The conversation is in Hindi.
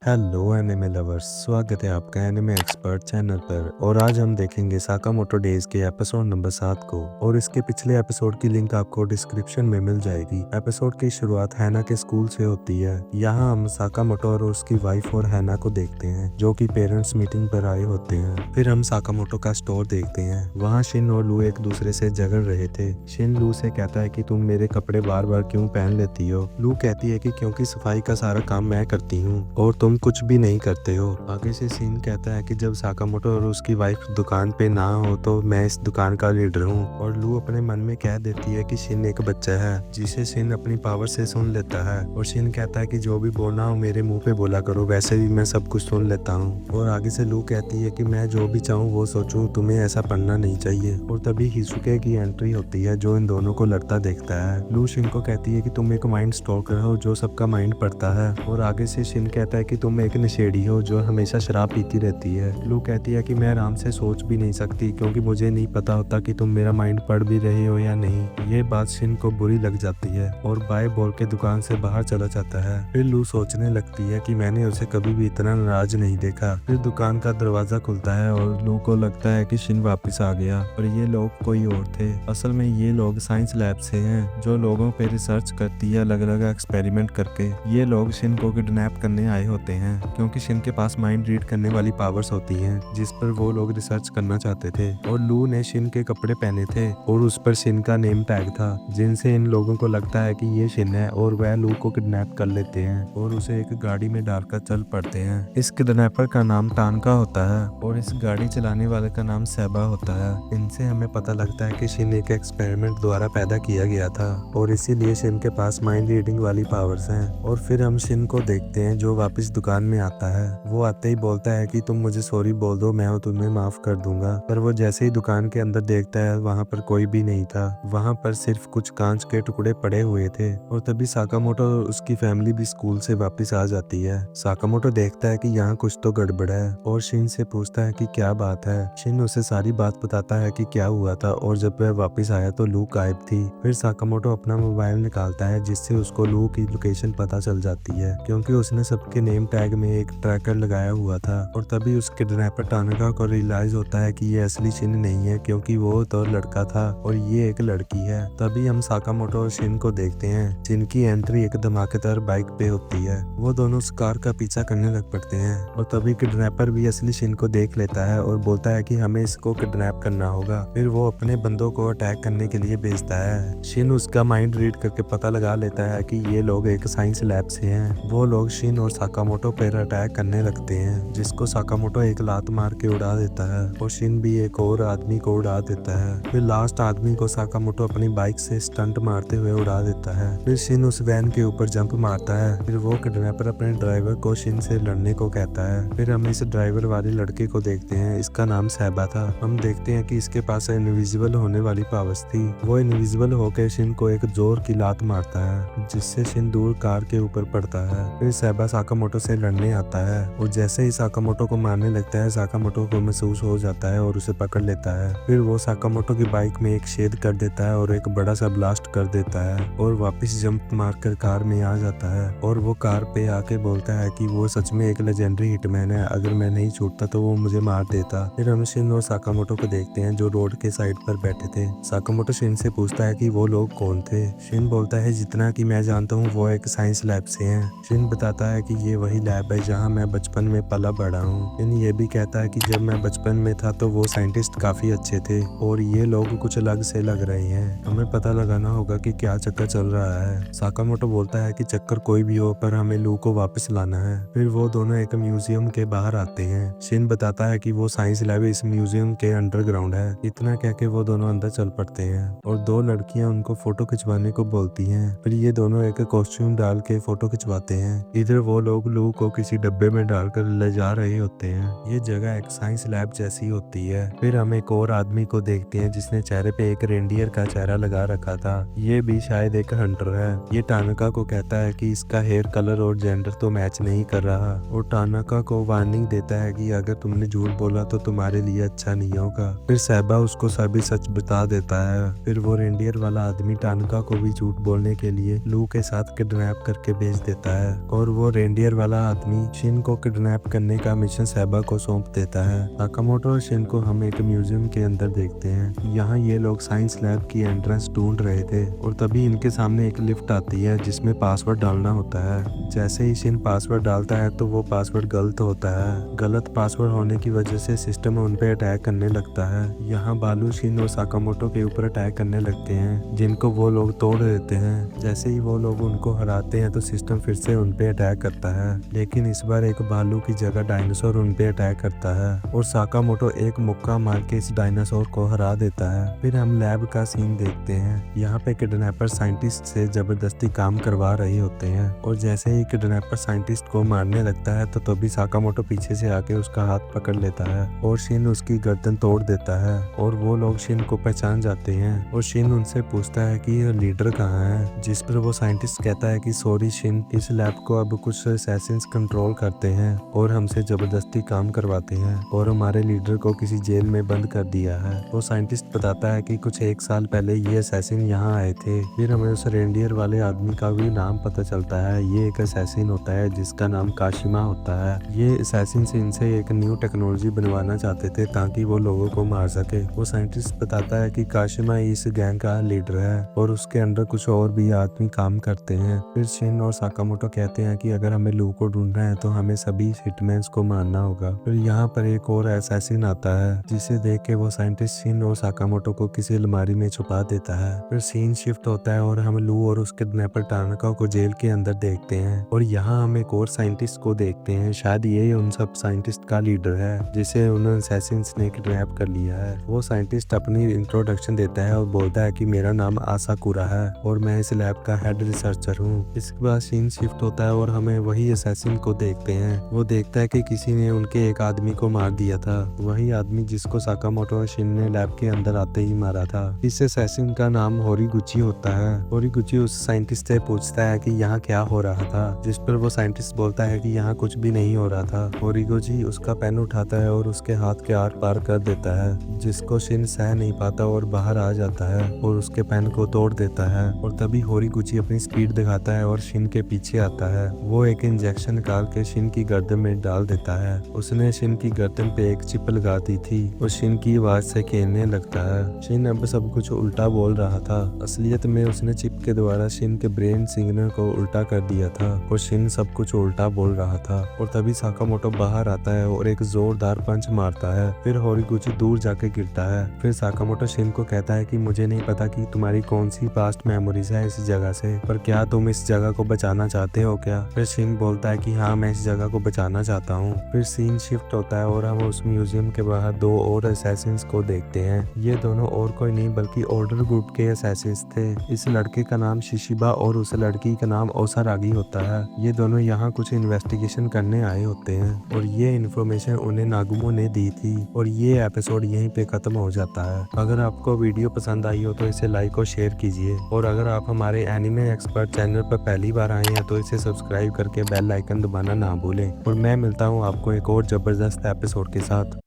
हेलो एनिमे लवर्स, स्वागत है आपका एनिमे एक्सपर्ट चैनल पर। और आज हम देखेंगे साकामोटो डेज के एपिसोड नंबर 7 को। और इसके पिछले एपिसोड की लिंक आपको डिस्क्रिप्शन में मिल जाएगी। एपिसोड की शुरुआत हैना के स्कूल से होती है। यहाँ हम साकामोटो और उसकी वाइफ और हैना को देखते हैं जो कि पेरेंट्स मीटिंग पर आए होते हैं। फिर हम साकामोटो का स्टोर देखते हैं। वहाँ शिन और लू एक दूसरे से झगड़ रहे थे। शिन लू से कहता है कि तुम मेरे कपड़े बार बार क्यों पहन लेती हो। लू कहती है कि क्योंकि सफाई का सारा काम मैं करती हूँ और तुम कुछ भी नहीं करते हो। आगे से सीन कहता है कि जब साकामोटो और उसकी वाइफ दुकान पे ना हो तो मैं इस दुकान का लीडर हूँ। और लू अपने मन में कह देती है कि शिन एक बच्चा है जिसे शिन अपनी पावर से सुन लेता है। और शिन कहता है कि जो भी बोलना हो मेरे मुंह पे बोला करो, वैसे भी मैं सब कुछ सुन लेता हूँ। और आगे से लू कहती है कि मैं जो भी चाहूँ वो सोचूं, तुम्हें ऐसा पढ़ना नहीं चाहिए। और तभी हिसुके की एंट्री होती है जो इन दोनों को लड़ता देखता है। लू शिन को कहती है कि तुम एक माइंड स्टॉकर हो जो सबका माइंड पढ़ता है। और आगे से शिन कहता है कि तुम एक नशेड़ी हो जो हमेशा शराब पीती रहती है। लू कहती है कि मैं आराम से सोच भी नहीं सकती क्योंकि मुझे नहीं पता होता कि तुम मेरा माइंड पढ़ भी रहे हो या नहीं। ये बात शिन को बुरी लग जाती है और बाय बोल के दुकान से बाहर चला जाता है। फिर लू सोचने लगती है कि मैंने उसे कभी भी इतना नाराज नहीं देखा। फिर दुकान का दरवाजा खुलता है और लू को लगता है कि शिन वापस आ गया और ये लोग कोई और थे। असल में ये लोग साइंस लैब से हैं जो लोगों पे रिसर्च करती है अलग अलग एक्सपेरिमेंट करके। ये लोग शिन को किडनैप करने आए होते हैं क्योंकि शिन के पास माइंड रीड करने वाली पावर्स होती हैं जिस पर वो लोग रिसर्च करना चाहते थे। और लू ने शिन के कपड़े पहने थे और उस पर शिन का नेम टैग था जिनसे इन लोगों को लगता है कि ये शिन है और वह लू को किडनैप कर लेते हैं और उसे एक गाड़ी में डालकर चल पड़ते हैं। इस किडनैपर का नाम टानका होता है और इस गाड़ी चलाने वाले का नाम सेबा होता है। इनसे हमें पता लगता है कि शिन एक एक्सपेरिमेंट द्वारा पैदा किया गया था और इसीलिए शिन के पास माइंड रीडिंग वाली पावर्स हैं। और फिर हम शिन को देखते हैं जो वापस दुकान में आता है। वो आते ही बोलता है कि तुम मुझे सॉरी बोल दो, मैं तुम्हें माफ कर दूंगा। पर वो जैसे ही दुकान के अंदर देखता है वहाँ पर कोई भी नहीं था। वहाँ पर सिर्फ कुछ कांच के टुकड़े पड़े हुए थे। और तभी साकामोटो और उसकी फैमिली भी स्कूल से वापस आ जाती है। साकामोटो देखता है कि यहाँ कुछ तो गड़बड़ है और शिन से पूछता है कि क्या बात है। शिन उसे सारी बात बताता है कि क्या हुआ था और जब वह वापस आया तो लू गायब थी। फिर साकामोटो अपना मोबाइल निकालता है जिससे उसको लू की लोकेशन पता चल जाती है क्योंकि उसने सबके नेम टैग में एक ट्रैकर लगाया हुआ था। और तभी उस किडनैपर टानका को रियलाइज होता है कि ये असली शिन नहीं है क्योंकि वो तो लड़का था और ये एक लड़की है। तभी हम साकामोटो और शिन को देखते हैं जिनकी एंट्री एक धमाकेदार बाइक पे होती है। वो दोनों उस कार का पीछा करने लग पड़ते हैं और तभी किडनैपर भी असली शिन को देख लेता है और बोलता है कि हमें इसको किडनैप करना होगा। फिर वो अपने बंदों को अटैक करने के लिए भेजता है। शिन उसका माइंड रीड करके पता लगा लेता है कि ये लोग एक साइंस लैब से हैं। वो लोग शिन और साकामोटो पर अटैक करने लगते हैं जिसको साकामोटो एक लात मार के उड़ा देता है और शिन भी एक और आदमी को उड़ा देता है। फिर लास्ट आदमी को साकामोटो अपनी बाइक से स्टंट मारते हुए उड़ा देता है। फिर शिन उस वैन के ऊपर जंप मारता है। फिर वो किडनैपर अपने ड्राइवर को शिन से लड़ने को कहता है। फिर हम इस ड्राइवर वाले लड़के को देखते हैं, इसका नाम सेबा था। हम देखते हैं कि इसके पास इनविजिबल होने वाली पावर्स थी। वो इनविजिबल होकर शिन को एक जोर की लात मारता है जिससे शिन दूर कार के ऊपर पड़ता है। फिर सेबा साकामोटो से लड़ने आता है और जैसे ही साकामोटो को मारने लगता है साकामोटो को महसूस हो जाता है और उसे पकड़ लेता है। फिर वो साकामोटो की बाइक में एक छेद कर देता है और एक बड़ा सा ब्लास्ट कर देता है और वापस जंप मारकर कार में आ जाता है। और वो कार पे आके बोलता है कि वो सच में एक लेजेंडरी हिटमैन है, अगर मैं नहीं छूटता तो वो मुझे मार देता। फिर हम शिन और साकामोटो को देखते हैं जो रोड के साइड पर बैठे थे। साकामोटो शिन से पूछता है कि वो लोग कौन थे। शिन बोलता है जितना कि मैं जानता हूँ वो एक साइंस लैब से हैं। शिन बताता है कि ये वही लैब है जहाँ मैं बचपन में पला बड़ा हूँ। शिन ये भी कहता है कि जब मैं बचपन में था तो वो साइंटिस्ट काफी अच्छे थे और ये लोग कुछ अलग से लग रहे हैं, हमें पता लगाना होगा कि क्या चक्कर चल रहा है। साकामोटो बोलता है कि चक्कर कोई भी हो पर हमें लू को वापस लाना है। फिर वो दोनों एक म्यूजियम के बाहर आते हैं। शिन बताता है कि वो साइंस लैब इस म्यूजियम के अंडरग्राउंड है। इतना कह के वो दोनों अंदर चल पड़ते हैं और दो लड़कियां उनको फोटो खिंचवाने को बोलती हैं। फिर ये दोनों एक कॉस्ट्यूम डाल के फोटो खिंचवाते हैं। इधर वो लोग लू को किसी डब्बे में डालकर ले जा रहे होते हैं। ये जगह एक साइंस लैब जैसी होती है। फिर हम एक और आदमी को देखते हैं जिसने चेहरे पे एक रेंडियर का चेहरा लगा रखा था। ये भी शायद एक हंटर है। ये टानका को कहता है कि इसका हेयर कलर और जेंडर तो मैच नहीं कर रहा और टानका को वार्निंग देता है कि अगर तुमने झूठ बोला तो तुम्हारे लिए अच्छा नहीं होगा। फिर सेबा उसको सभी सच बता देता है। फिर वो रेंडियर वाला आदमी टानका को भी झूठ बोलने के लिए लू के साथ किडनैप करके भेज देता है और वो रेंडियर वाला वाला आदमी शिन को किडनैप करने का मिशन सैबा को सौंप देता है। साकामोटो और शिन को हम एक म्यूजियम के अंदर देखते हैं। यहाँ ये लोग साइंस लैब की एंट्रेंस ढूंढ रहे थे और तभी इनके सामने एक लिफ्ट आती है जिसमें पासवर्ड डालना होता है। जैसे ही शिन पासवर्ड डालता है तो वो पासवर्ड गलत होता है। गलत पासवर्ड होने की वजह से सिस्टम उन पे अटैक करने लगता है। यहाँ बालू शिन और साकामोटो के ऊपर अटैक करने लगते हैं जिनको वो लोग तोड़ देते हैं। जैसे ही वो लोग उनको हराते हैं तो सिस्टम फिर से उन पे अटैक करता है, लेकिन इस बार एक भालू की जगह डायनासोर उन पे अटैक करता है और साकामोटो एक मुक्का मार के इस डायनासोर को हरा देता है। फिर हम लैब का सीन देखते हैं। यहाँ पे किडनैपर साइंटिस्ट से जबरदस्ती काम करवा रहे होते हैं और जैसे ही किडनैपर साइंटिस्ट को मारने लगता है तो तभी साकामोटो पीछे से आके उसका हाथ पकड़ लेता है और शिन उसकी गर्दन तोड़ देता है और वो लोग शिन को पहचान जाते हैं और शिन उनसे पूछता है कि ये लीडर कहाँ है, जिस पर वो साइंटिस्ट कहता है कि सॉरी शिन, इस लैब को अब कुछ असैसिन्स कंट्रोल करते हैं और हमसे जबरदस्ती काम करवाते हैं और हमारे लीडर को किसी जेल में बंद कर दिया है। वो साइंटिस्ट बताता है कि कुछ 1 साल पहले ये असैसिन यहाँ आए थे। फिर हमें उस रेंडियर वाले आदमी का भी नाम पता चलता है। ये एक असैसिन होता है जिसका नाम काशिमा होता है। ये असैसिन से इनसे एक न्यू टेक्नोलॉजी बनवाना चाहते थे ताकि वो लोगों को मार सके। वो साइंटिस्ट बताता है कि काशिमा इस गैंग का लीडर है और उसके अंदर कुछ और भी आदमी काम करते हैं। फिर शिन और साकामोटो कहते हैं कि अगर हमें लू को ढूंढना है तो हमें सभी हिटमैन्स को मारना होगा। फिर यहाँ पर एक और असैसिन आता है जिसे देख के वो साइंटिस्ट शिन और साकामोटो को किसी अलमारी में छुपा देता है। फिर सीन शिफ्ट होता है और हम लू और उसके किडनैपर टानाका को जेल के अंदर देखते हैं और यहाँ हम एक और साइंटिस्ट को देखते हैं। शायद ये उन सब साइंटिस्ट का लीडर है जिसे उन असैसिन्स ने किडनैप कर लिया है। वो साइंटिस्ट अपनी इंट्रोडक्शन देता है और बोलता है कि मेरा नाम आसाकुरा है और मैं इस लैब का हेड रिसर्चर हूँ। इसके बाद सीन शिफ्ट होता है और हमें वही असैसिन को देखते हैं। वो देखता है कि किसी ने उनके एक आदमी को मार दिया था, वही आदमी जिसको साकामोटो और शिन ने लैब के अंदर आते ही मारा था। इस असैसिन का नाम होरीगुची होता है। होरीगुची उस साइंटिस्ट से पूछता है कि यहाँ क्या हो रहा था, जिस पर वो साइंटिस्ट बोलता है कि यहाँ कुछ भी नहीं हो रहा था। होरीगुची उसका पेन उठाता है और उसके हाथ के आर पार कर देता है, जिसको शिन सह नहीं पाता और बाहर आ जाता है और उसके पेन को तोड़ देता है। और तभी होरीगुची अपनी स्पीड दिखाता है और शिन के पीछे आता है। वो एक इंजेक्शन निकाल के शिन की गर्दन में डाल देता है। उसने शिन की गर्दन पे एक चिप लगा दी थी और शिन की आवाज से खेलने लगता है। शिन अब सब कुछ उल्टा बोल रहा था। असलियत में उसने चिप के द्वारा शिन के ब्रेन सिग्नल को उल्टा कर दिया था और शिन सब कुछ उल्टा बोल रहा था। और तभी साकामोटो बाहर आता है और एक जोरदार पंच मारता है। फिर होरीगुची दूर जाके गिरता है। फिर साकामोटो शिन को कहता है कि मुझे नहीं पता कि तुम्हारी कौन सी पास्ट मेमोरीज है इस जगह से, पर क्या तुम इस जगह को बचाना चाहते हो क्या? फिर शिन बोलता है कि हाँ, मैं इस जगह को बचाना चाहता हूँ। फिर सीन शिफ्ट होता है और हम उस म्यूजियम के बाहर 2 और असैसिन्स को देखते हैं। ये दोनों और कोई नहीं बल्कि ऑर्डर ग्रुप के असैसिन्स थे। इस लड़के का नाम शिशिबा और उस लड़की का नाम ओसारागी होता है। ये दोनों यहाँ कुछ इन्वेस्टिगेशन करने आए होते हैं और ये इन्फॉर्मेशन उन्हें नागुमो ने दी थी। और ये एपिसोड यहीं पे खत्म हो जाता है। अगर आपको वीडियो पसंद आई हो तो इसे लाइक और शेयर कीजिए और अगर आप हमारे एनिमे एक्सपर्ट चैनल पर पहली बार आए हैं तो इसे सब्सक्राइब करके बेल आइकन दबाना ना भूलें। और मैं मिलता हूँ आपको एक और जबरदस्त एपिसोड के साथ।